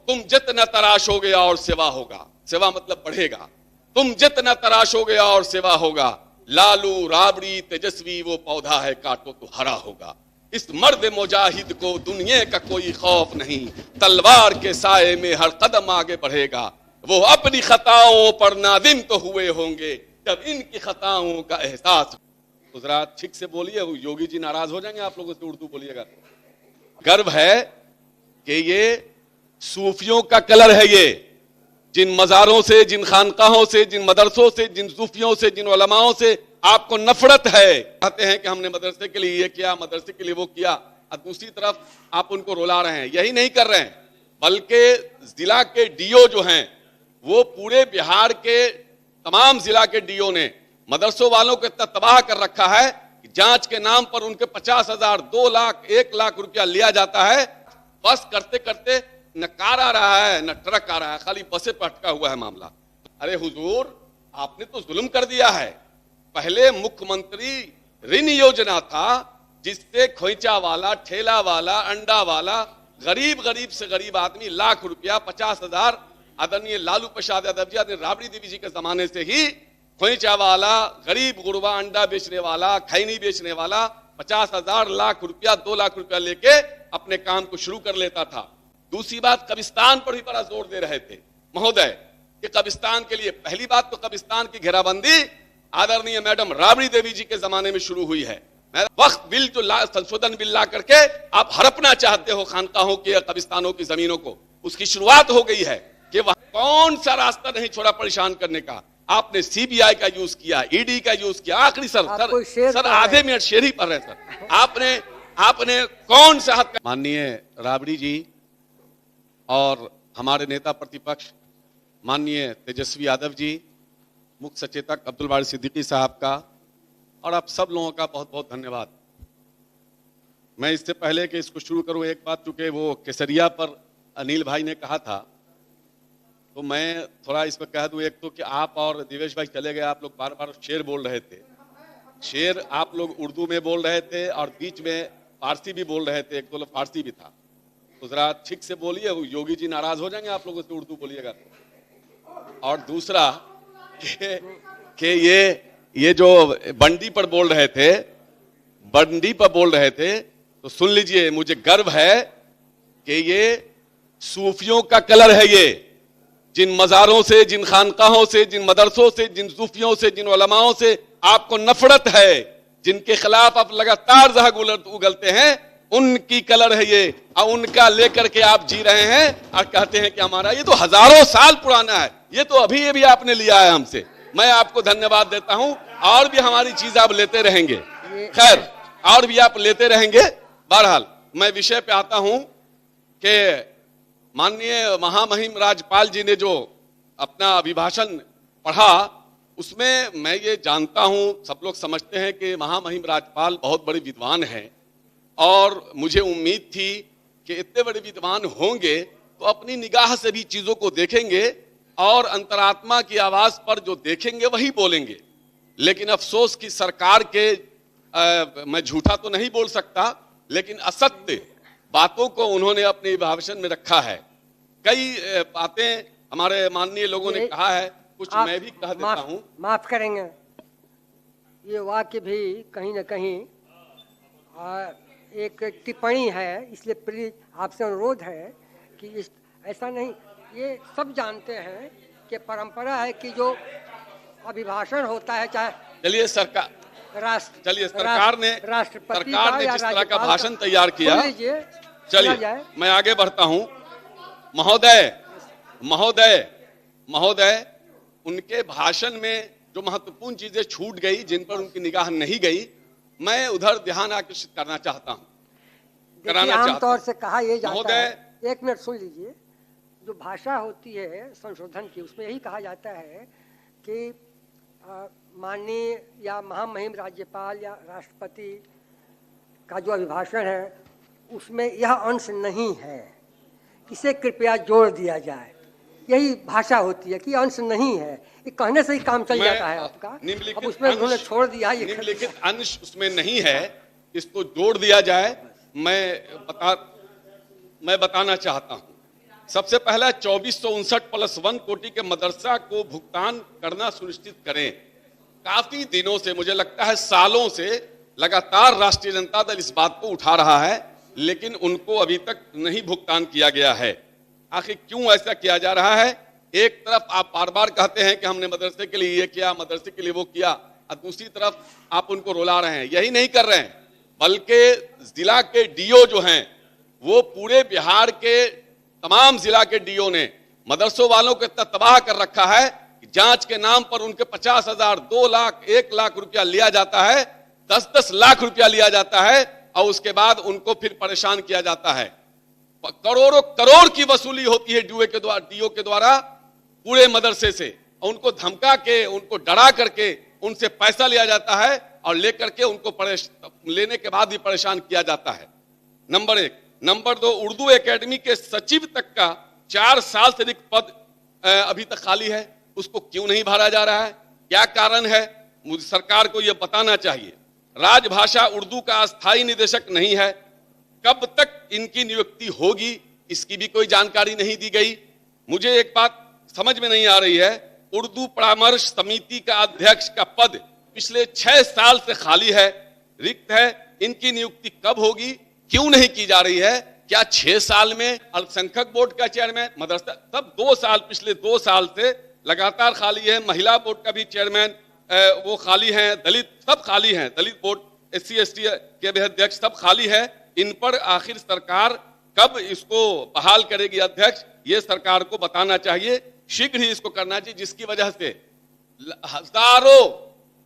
तुम जितना तराशोगे और सेवा होगा, सेवा मतलब बढ़ेगा। तुम जितना तराशोगे और सेवा होगा, लालू राबड़ी तेजस्वी वो पौधा है, काटो तो हरा होगा। इस मर्द मुजाहिद को दुनिया का कोई खौफ नहीं, तलवार के साए में हर कदम आगे बढ़ेगा। वो अपनी खताओं पर नादिम तो हुए होंगे जब इनकी खताओं का एहसास। गुजरात ठीक से बोलिए, योगी जी नाराज हो जाएंगे आप लोगों से, उर्दू बोलिएगा। गर्व है कि ये सूफियों का कलर है, ये जिन मजारों से, जिन खानकाहों से, जिन मदरसों से, जिन सूफियों से, जिन उलमाओं से आपको नफरत है। कहते हैं कि हमने मदरसे के लिए ये किया, मदरसे के लिए वो किया, और दूसरी तरफ आप उनको रुला रहे हैं। यही नहीं कर रहे हैं, बल्कि जिला के डीओ जो हैं वो पूरे बिहार के तमाम जिला के डीओ ने मदरसों वालों को इतना तबाह कर रखा है कि जांच के नाम पर उनके 50,000, 2 लाख, 1 लाख रुपया लिया जाता है। बस करते करते न कार आ रहा है न ट्रक आ रहा है, खाली बसे पर अटका हुआ है मामला। अरे हुजूर, आपने तो जुल्म कर दिया है। पहले मुख्यमंत्री ऋण योजना था जिससे खोइचा वाला, ठेला वाला, अंडा वाला, गरीब से गरीब आदमी लाख रुपया, 50,000 आदरणीय लालू प्रसाद यादव जी, आदरणीय राबड़ी देवी जी के जमाने से ही खोइचा वाला, गरीब गुरबा, अंडा बेचने वाला, खैनी बेचने वाला 50,000, लाख रुपया, 2 लाख रुपया लेके अपने काम को शुरू कर लेता था। दूसरी बात, कब्रिस्तान पर भी बड़ा जोर दे रहे थे महोदय कि कब्रिस्तान के लिए, पहली बात तो कब्रिस्तान की घेराबंदी आदरणीय मैडम राबड़ी देवी जी के जमाने में शुरू हुई है। वक्त बिल जो संशोधन बिल ला करके आप हड़पना चाहते हो खानकाहों की या कब्रिस्तानों की जमीनों को, उसकी शुरुआत हो गई है कि वह कौन सा रास्ता नहीं छोड़ा परेशान करने का। आपने सीबीआई का यूज किया, ईडी का यूज किया। आखिरी सर आधे मिनट शेर ही पढ़ रहे सर, आपने कौन सा हद। माननीय राबड़ी जी और हमारे नेता प्रतिपक्ष माननीय तेजस्वी यादव जी, मुख्य सचेतक अब्दुल बारी सिद्दीकी साहब का और आप सब लोगों का बहुत बहुत धन्यवाद। मैं इससे पहले कि इसको शुरू करूं, एक बात, चूंकि वो केसरिया पर अनिल भाई ने कहा था तो मैं थोड़ा इस पर कह दूं। एक तो कि आप और दिवेश भाई चले गए, आप लोग बार बार शेर बोल रहे थे। शेर आप लोग उर्दू में बोल रहे थे और बीच में फारसी भी बोल रहे थे, एक दो फारसी भी था। गुजरात ठीक से बोलिए, योगी जी नाराज हो जाएंगे आप लोगों से, उर्दू बोलिएगा। और दूसरा कि ये जो बंडी पर बोल रहे थे, बंडी पर बोल रहे थे, तो सुन लीजिए, मुझे गर्व है कि ये सूफियों का कलर है। ये जिन मजारों से, जिन खानकाहों से, जिन मदरसों से, जिन सूफियों से, जिन उलमाओं से आपको नफरत है, जिनके खिलाफ आप लगातार जहर उगलते हैं, उनकी कलर है ये, और उनका लेकर के आप जी रहे हैं और कहते हैं कि हमारा, ये तो हजारों साल पुराना है, ये तो अभी भी आपने लिया है हमसे। मैं आपको धन्यवाद देता हूं, और भी हमारी चीज आप लेते रहेंगे, खैर और भी आप लेते रहेंगे। बहरहाल मैं विषय पे आता हूं कि माननीय महामहिम राज्यपाल जी ने जो अपना अभिभाषण पढ़ा, उसमें मैं ये जानता हूं, सब लोग समझते हैं कि महामहिम राज्यपाल बहुत बड़े विद्वान हैं, और मुझे उम्मीद थी कि इतने बड़े विद्वान होंगे तो अपनी निगाह से भी चीजों को देखेंगे और अंतरात्मा की आवाज पर जो देखेंगे वही बोलेंगे। लेकिन अफसोस की सरकार के मैं झूठा तो नहीं बोल सकता, लेकिन असत्य बातों को उन्होंने अपने अभिभाषण में रखा है। कई बातें हमारे माननीय लोगों ने कहा है, कुछ मैं भी कह देता हूं। माफ करेंगे, ये वाक्य भी कहीं न कहीं एक टिप्पणी है, इसलिए प्लीज आपसे अनुरोध है कि ऐसा नहीं, ये सब जानते हैं कि परंपरा है कि जो अभिभाषण होता है, चाहे चलिए सरकार सरकार ने जिस तरह का भाषण तैयार किया, चलिए मैं आगे बढ़ता हूं। महोदय उनके भाषण में जो महत्वपूर्ण चीजें छूट गई, जिन पर उनकी निगाह नहीं गई, मैं उधर ध्यान आकर्षित करना चाहता हूं। आमतौर से कहा यह जाता है, एक मिनट सुन लीजिए, जो भाषा होती है संशोधन की, उसमें यही कहा जाता है कि माननीय या महामहिम राज्यपाल या राष्ट्रपति का जो अभिभाषण है उसमें यह अंश नहीं है, इसे कृपया जोड़ दिया जाए। यही भाषा होती है कि अंश नहीं है, ये कहने से ही काम चल जाता है आपका। अब उसमें उन्होंने छोड़ दिया, ये निम्नलिखित अंश उसमें नहीं है, इसको जोड़ दिया जाए। मैं बताना चाहता हूं सबसे पहला 2459+1 कोटि के मदरसा को भुगतान करना सुनिश्चित करें। काफी दिनों से, मुझे लगता है सालों से लगातार राष्ट्रीय जनता दल इस बात को उठा रहा है, लेकिन उनको अभी तक नहीं भुगतान किया गया है। आखिर क्यों ऐसा किया जा रहा है? एक तरफ आप बार बार कहते हैं कि हमने मदरसे के लिए ये किया, मदरसे के लिए वो किया, और दूसरी तरफ आप उनको रुला रहे हैं। यही नहीं कर रहे हैं, बल्कि जिला के डीओ जो हैं वो पूरे बिहार के तमाम जिला के डीओ ने मदरसों वालों को इतना तबाह कर रखा है कि जांच के नाम पर उनके 50,000, 2 लाख, 1 लाख रुपया लिया जाता है, 10-10 लाख रुपया लिया जाता है, और उसके बाद उनको फिर परेशान किया जाता है। करोड़ों करोड़ की वसूली होती है डीओ के द्वारा पूरे मदरसे से, और उनको धमका के, उनको डरा करके उनसे पैसा लिया जाता है, और लेकर के उनको लेने के बाद भी परेशान किया जाता है। नंबर 1। नंबर 2, उर्दू एकेडमी के सचिव तक का 4 साल से अधिक पद अभी तक खाली है, उसको क्यों नहीं भरा जा रहा है? क्या कारण है? मुझे सरकार को यह बताना चाहिए। राजभाषा उर्दू का अस्थायी निदेशक नहीं है, कब तक इनकी नियुक्ति होगी, इसकी भी कोई जानकारी नहीं दी गई। मुझे एक बात समझ में नहीं आ रही है, उर्दू परामर्श समिति का अध्यक्ष का पद पिछले 6 साल से खाली है, रिक्त है, इनकी नियुक्ति कब होगी, क्यों नहीं की जा रही है? क्या 6 साल में? अल्पसंख्यक बोर्ड का चेयरमैन, मदरसा, सब 2 साल, पिछले 2 साल से लगातार खाली है। महिला बोर्ड का भी चेयरमैन वो खाली है, दलित सब खाली हैं, दलित बोर्ड, SC/ST के भी अध्यक्ष सब खाली है। इन पर आखिर सरकार कब इसको बहाल करेगी अध्यक्ष, ये सरकार को बताना चाहिए, शीघ्र ही इसको करना चाहिए, जिसकी वजह से हजारों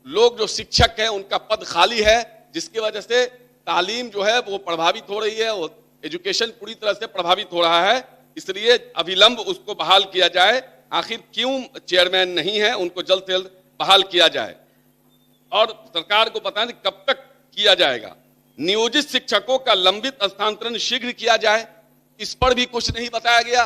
लोग जो शिक्षक हैं उनका पद खाली है, जिसकी वजह से तालीम जो है वो प्रभावित हो रही है, वो एजुकेशन पूरी तरह से प्रभावित हो रहा है। इसलिए अविलंब उसको बहाल किया जाए। आखिर क्यों चेयरमैन नहीं है, उनको जल्द से जल्द बहाल किया जाए, और सरकार को बताने कब तक किया जाएगा। नियोजित शिक्षकों का लंबित स्थानांतरण शीघ्र किया जाए, इस पर भी कुछ नहीं बताया गया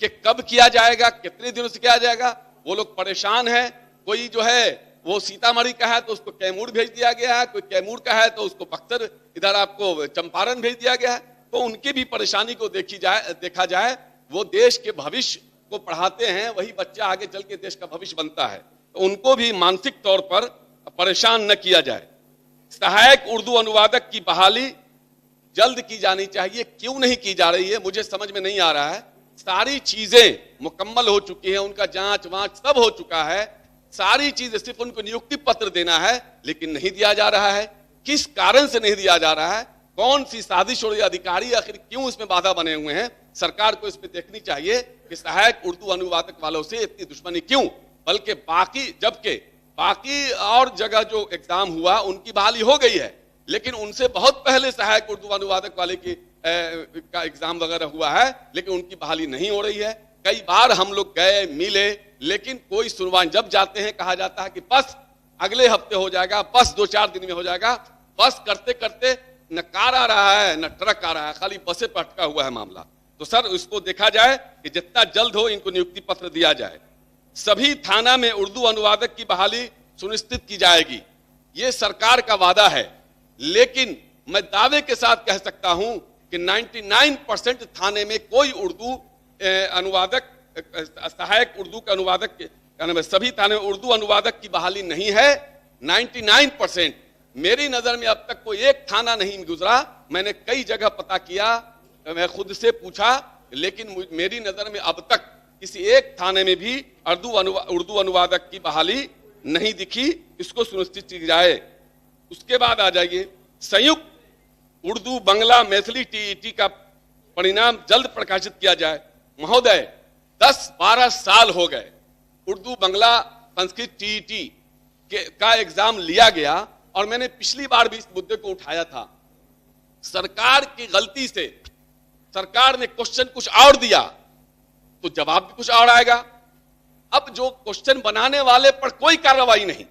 कि कब किया जाएगा, कितने दिनों से किया जाएगा। वो लोग परेशान हैं, कोई जो है वो सीतामढ़ी का है तो उसको कैमूर भेज दिया गया है, कोई कैमूर का है तो उसको बक्सर, इधर आपको चंपारण भेज दिया गया है। तो उनकी भी परेशानी को देखा जाए। वो देश के भविष्य को पढ़ाते हैं, वही बच्चा आगे चल के देश का भविष्य बनता है, तो उनको भी मानसिक तौर पर परेशान न किया जाए। सहायक उर्दू अनुवादक की बहाली जल्द की जानी चाहिए, क्यों नहीं की जा रही है मुझे समझ में नहीं आ रहा है। सारी चीजें मुकम्मल हो चुकी हैं, उनका जांच वांच सब हो चुका है, सारी चीजें, सिर्फ उनको नियुक्ति पत्र देना है, लेकिन नहीं दिया जा रहा है। किस कारण से नहीं दिया जा रहा है? कौन सी साजिश और अधिकारी आखिर क्यों इसमें बाधा बने हुए हैं? सरकार को इस पे देखनी चाहिए कि सहायक उर्दू अनुवादक वालों से इतनी दुश्मनी क्यों, बल्कि बाकी और जगह जो एग्जाम हुआ उनकी बहाली हो गई है, लेकिन उनसे बहुत पहले सहायक उर्दू अनुवादक वाले की का एग्जाम वगैरह हुआ है, लेकिन उनकी बहाली नहीं हो रही है। कई बार हम लोग गए, मिले, लेकिन कोई सुनवाई, जब जाते हैं कहा जाता है कि बस अगले हफ्ते हो जाएगा, बस 2-4 दिन में हो जाएगा। बस करते करते न कार आ रहा है न ट्रक आ रहा है, खाली बसें पर अटका हुआ है मामला। तो सर इसको देखा जाए कि जितना जल्द हो इनको नियुक्ति पत्र दिया जाए। सभी थाना में उर्दू अनुवादक की बहाली सुनिश्चित की जाएगी, ये सरकार का वादा है, लेकिन मैं दावे के साथ कह सकता हूं कि 99% थाने में कोई उर्दू अनुवादक, सहायक उर्दू के अनुवादक, सभी थाने में उर्दू अनुवादक की बहाली नहीं है। 99% मेरी नजर में अब तक कोई एक थाना नहीं गुजरा, मैंने कई जगह पता किया, मैं खुद से पूछा, लेकिन मेरी नजर में अब तक किसी एक थाने में भी उर्दू अनुवादक की बहाली नहीं दिखी। इसको सुनिश्चित की जाए। उसके बाद आ जाइए, संयुक्त उर्दू बांग्ला मैथिली TET का परिणाम जल्द प्रकाशित किया जाए। महोदय 10-12 साल हो गए, उर्दू बांग्ला संस्कृत TET का एग्जाम लिया गया, और मैंने पिछली बार भी इस मुद्दे को उठाया था। सरकार की गलती से सरकार ने क्वेश्चन कुछ और दिया तो जवाब भी कुछ और आएगा। अब जो क्वेश्चन बनाने वाले पर कोई कार्रवाई नहीं,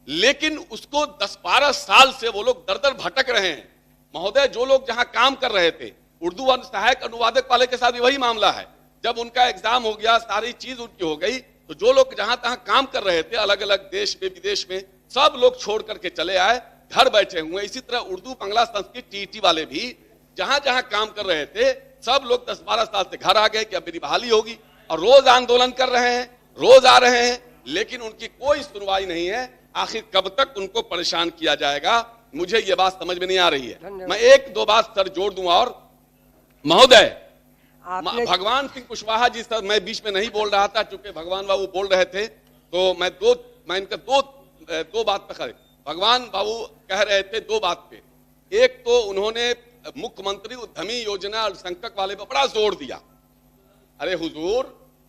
लेकिन उसको 10-12 साल से वो लोग दर दर भटक रहे हैं। महोदय जो लोग जहां काम कर रहे थे, उर्दू सहायक अनुवादक वाले के साथ भी वही मामला है। जब उनका एग्जाम हो गया, सारी चीज उनकी हो गई, तो जो लोग जहां तहां काम कर रहे थे, अलग अलग देश में विदेश में, सब लोग छोड़ करके चले आए, घर बैठे हुए। इसी तरह उर्दू बांग्ला संस्कृत TET वाले भी जहां जहां काम कर रहे थे, सब लोग 10-12 साल से घर आ गए कि अब मेरी बहाली होगी, और रोज आंदोलन कर रहे हैं, रोज आ रहे हैं, लेकिन उनकी कोई सुनवाई नहीं है। आखिर कब तक उनको परेशान किया जाएगा, मुझे ये बात समझ में नहीं आ रही है। मैं एक दो बात सर जोड़ दूं। और महोदय, भगवान सिंह कुशवाहा जी, सर मैं बीच में नहीं बोल रहा था, चूंकि भगवान बाबू बोल रहे थे तो मैं इनका दो बात पे खड़े। भगवान बाबू कह रहे थे दो बात पे। एक तो उन्होंने मुख्यमंत्री उद्यमी योजना अल्पसंख्यक वाले पर बड़ा जोर दिया। अरे हुजूर,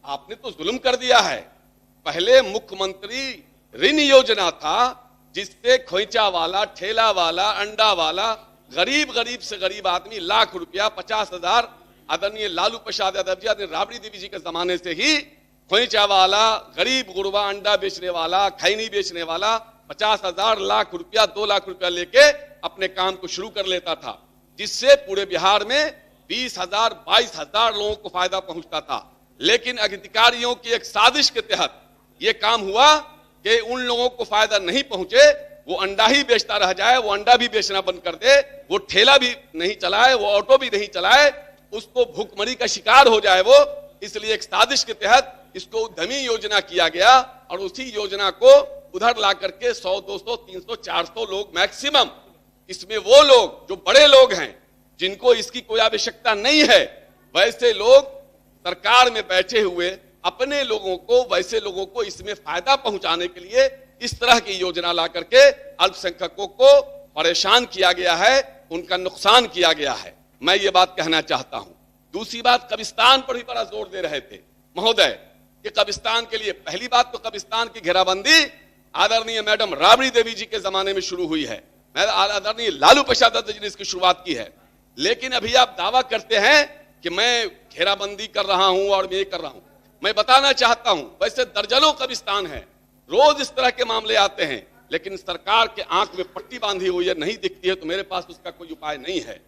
आपने तो जुल्म कर दिया है। पहले मुख्यमंत्री ऋण योजना था, जिससे खोइचा वाला, ठेला वाला, अंडा वाला, गरीब से गरीब आदमी लाख रुपया, 50,000 आदरणीय लालू प्रसाद यादव जी, आदरणीय राबड़ी देवी जी के जमाने से ही खोइचा वाला, गरीब गुरबा, अंडा बेचने वाला, खैनी बेचने वाला 50,000 लाख रुपया, 2 लाख रुपया लेके अपने काम को शुरू कर लेता था, जिससे पूरे बिहार में 20,000 22,000 लोगों को फायदा पहुंचता था। लेकिन अधिकारियों की एक साजिश के तहत यह काम हुआ कि उन लोगों को फायदा नहीं पहुंचे, वो अंडा ही बेचता रह जाए, वो अंडा भी बेचना बंद कर दे, वो ठेला भी नहीं चलाए, वो ऑटो भी नहीं चलाए, उसको भूखमरी का शिकार हो जाए वो। इसलिए एक साजिश के तहत इसको उद्यमी योजना किया गया, और उसी योजना को उधर ला करके 100, 200, 300, 400 लोग मैक्सिमम, इसमें वो लोग जो बड़े लोग हैं, जिनको इसकी कोई आवश्यकता नहीं है, वैसे लोग सरकार में बैठे हुए अपने लोगों को, वैसे लोगों को इसमें फायदा पहुंचाने के लिए इस तरह की योजना ला करके अल्पसंख्यकों को परेशान किया गया है, उनका नुकसान किया गया है। मैं ये बात कहना चाहता हूं। दूसरी बात, कब्रिस्तान पर भी बड़ा जोर दे रहे थे महोदय कि कब्रिस्तान के लिए, पहली बात तो कब्रिस्तान की घेराबंदी आदरणीय मैडम राबड़ी देवी जी के जमाने में शुरू हुई है, आदरणीय लालू प्रसाद यादव जी ने इसकी शुरुआत की है। लेकिन अभी आप दावा करते हैं कि मैं घेराबंदी कर रहा हूं और मैं ये कर रहा हूं। मैं बताना चाहता हूं, वैसे दर्जनों कब्रिस्तान है, रोज इस तरह के मामले आते हैं, लेकिन सरकार के आंख में पट्टी बांधी हुई है, नहीं दिखती है, तो मेरे पास उसका कोई उपाय नहीं है।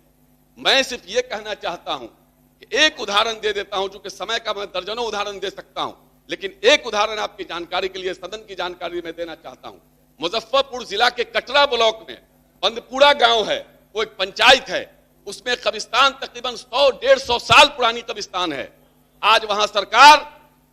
मैं सिर्फ ये कहना चाहता हूं कि एक उदाहरण दे देता हूं, चूंकि समय का मैं दर्जनों उदाहरण दे सकता हूं, लेकिन एक उदाहरण आपकी जानकारी के लिए, सदन की जानकारी में देना चाहता हूं। मुजफ्फरपुर जिला के कटरा ब्लॉक में बंदपुरा गांव है, वो एक पंचायत है, उसमें कब्रिस्तान तकरीबन 100-150 साल पुरानी कब्रिस्तान है। आज वहां सरकार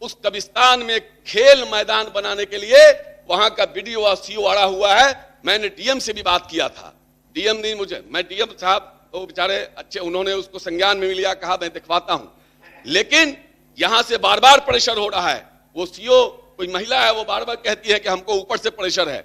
उस कब्रिस्तान में खेल मैदान बनाने के लिए वहां का बीडीओ और सीओ अड़ा हुआ है। मैंने डीएम से भी बात किया था, डीएम ने मुझे, मैं डीएम साहब तो बेचारे अच्छे, उन्होंने उसको संज्ञान में लिया, कहा मैं दिखवाता हूं, लेकिन यहां से बार बार प्रेशर हो रहा है। वो सीओ कोई महिला है, वो बार बार कहती है कि हमको ऊपर से प्रेशर है।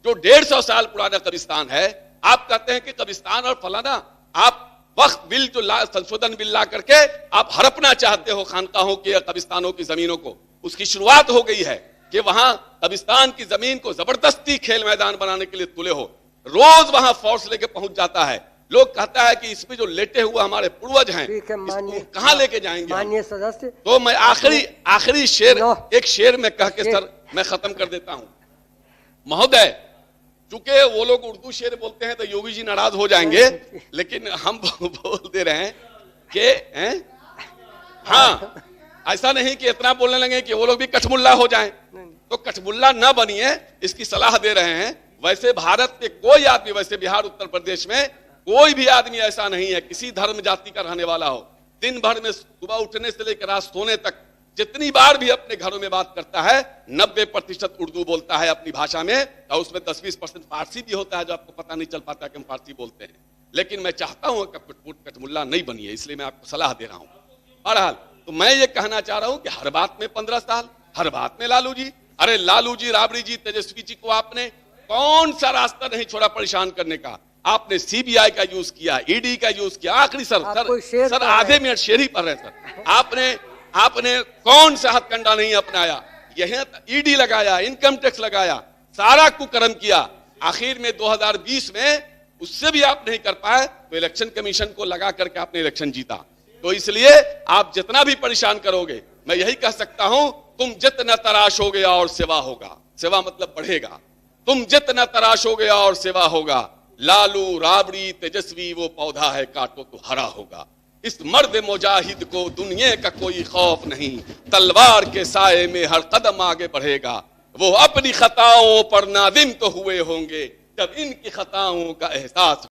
जो 150 साल पुराना कब्रिस्तान है, आप कहते हैं कि कब्रिस्तान और फलाना, आप वक्त बिल जो संशोधन बिल ला करके आप हड़पना चाहते हो खानकाहों की या कब्रिस्तानों की जमीनों को। उसकी शुरुआत हो गई है कि वहां कब्रिस्तान की जमीन को जबरदस्ती खेल मैदान बनाने के लिए तुले हो, रोज वहां फोर्स लेके पहुंच जाता है। लोग कहता है कि इसमें जो लेटे हुए हमारे पूर्वज हैं, इसको कहां लेके जाएंगे माननीय सदस्य। तो मैं आखिरी शेर, एक शेर में कह के सर मैं खत्म कर देता हूं महोदय। चूंकि वो लोग उर्दू शेर बोलते हैं तो योगी जी नाराज हो जाएंगे, लेकिन हम बोल दे रहे हैं कि हाँ, ऐसा नहीं कि इतना बोलने लगे कि वो लोग भी कठमुल्ला हो जाएं, तो कठमुल्ला न बनिए, इसकी सलाह दे रहे हैं। वैसे भारत के कोई आदमी, वैसे बिहार उत्तर प्रदेश में कोई भी आदमी ऐसा नहीं है, किसी धर्म जाति का रहने वाला हो, दिन भर में सुबह उठने से लेकर रात सोने तक जितनी बार भी अपने घरों में बात करता है, 90% उर्दू बोलता है अपनी भाषा में, और उसमें 10-20% फारसी भी होता है, जो आपको पता नहीं चल पाता कि हम फारसी बोलते हैं। लेकिन मैं चाहता हूं कि कठमुल्ला नहीं बनिए, इसलिए मैं आपको सलाह दे रहा हूं। बहरहाल, तो मैं ये कहना चाह रहा हूं कि हर बात में 15 साल, हर बात में लालू जी। अरे लालू जी, राबड़ी जी, तेजस्वी जी को आपने कौन सा रास्ता नहीं छोड़ा परेशान करने का। आपने सीबीआई का यूज किया, ईडी का यूज किया, आखिरी सर आधे मिनट शेर ही पढ़ रहे सर, आपने कौन सा हथकंडा नहीं अपनाया। यह ईडी लगाया, इनकम टैक्स लगाया, सारा कुकर्म किया। आखिर में 2020 में उससे भी आप नहीं कर पाए, तो इलेक्शन कमीशन को लगा करके आपने इलेक्शन जीता। तो इसलिए आप जितना भी परेशान करोगे, मैं यही कह सकता हूं, तुम जितना तराशोगे और सेवा होगा। सेवा मतलब बढ़ेगा। तुम जितना तराशोगे और सेवा होगा। लालू राबड़ी तेजस्वी वो पौधा है, काटो तो हरा होगा। इस मर्द मुजाहिद को दुनिया का कोई खौफ नहीं, तलवार के साए में हर कदम आगे बढ़ेगा। वो अपनी खताओं पर नादिम तो हुए होंगे, जब इनकी खताओं का एहसास